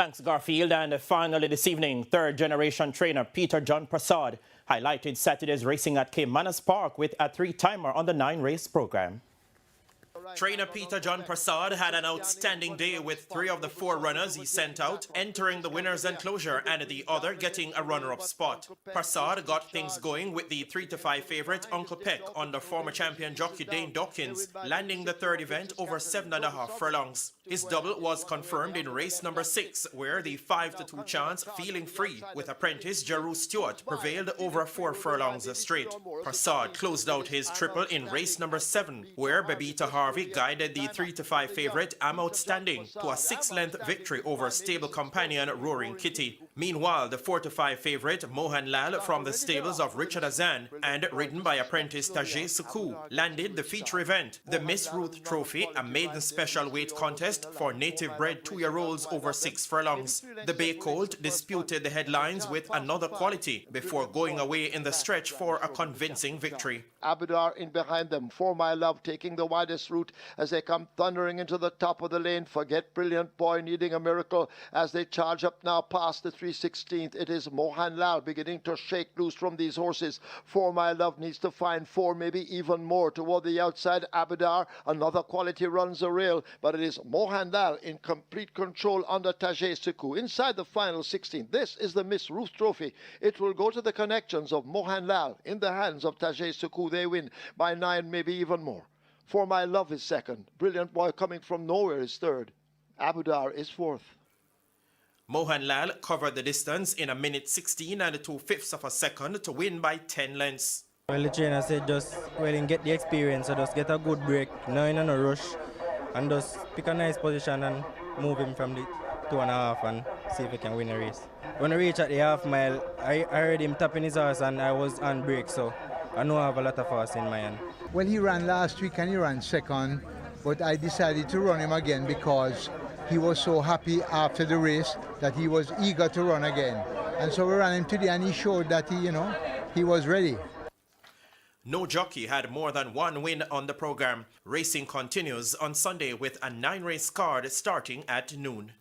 Thanks, Garfield. And finally this evening, third-generation trainer Peter John Parsard highlighted Saturday's racing at Caymanas Park with a three-timer on the 9-race program. Trainer Peter John Parsard had an outstanding day with 3 of the 4 runners he sent out entering the winner's enclosure and the other getting a runner-up spot. Parsard got things going with the 3-5 favourite Uncle Peck under former champion jockey Dane Dawkins, landing the third event over 7.5 furlongs. His double was confirmed in race number 6, where the 5-2 chance Feeling Free with apprentice Jeru Stewart prevailed over 4 furlongs straight. Parsard closed out his triple in race number 7, where Babita Harvey guided the 3-5 favourite Am Outstanding to a 6-length victory over stable companion Roaring Kitty. Meanwhile, the 4-5 favourite Mohan Lal from the stables of Richard Azan and ridden by apprentice Tajay Suku landed the feature event, the Miss Ruth Trophy, a maiden special weight contest for native-bred 2-year-olds over 6 furlongs. The Bay Colt disputed the headlines with another quality before going away in the stretch for a convincing victory. Abidar in behind them, For My Love taking the widest route as they come thundering into the top of the lane. Forget Brilliant Boy needing a miracle as they charge up now past the 3/16th. It is Mohan Lal beginning to shake loose from these horses. For My Love needs to find 4, maybe even more toward the outside. Abidar, another quality runs the rail, but it is Mohan Lal in complete control under Tajay Suku. Inside the final 16, this is the Miss Ruth Trophy. It will go to the connections of Mohan Lal in the hands of Tajay Suku. They win by 9, maybe even more. For My Love is second. Brilliant Boy coming from nowhere is third. Abudar is fourth. Mohan Lal covered the distance in 1:16 and 2/5 of a second to win by 10 lengths. Well, the trainer said just get the experience, so just get a good break, no in a rush, and just pick a nice position and move him from the 2.5 and see if he can win a race. When I reached at the half mile, I heard him tapping his horse and I was on break, so I know I have a lot of horse in my hand. Well, he ran last week and he ran second, but I decided to run him again because he was so happy after the race that he was eager to run again. And so we ran him today and he showed that he was ready. No jockey had more than 1 win on the program. Racing continues on Sunday with a 9-race card starting at noon.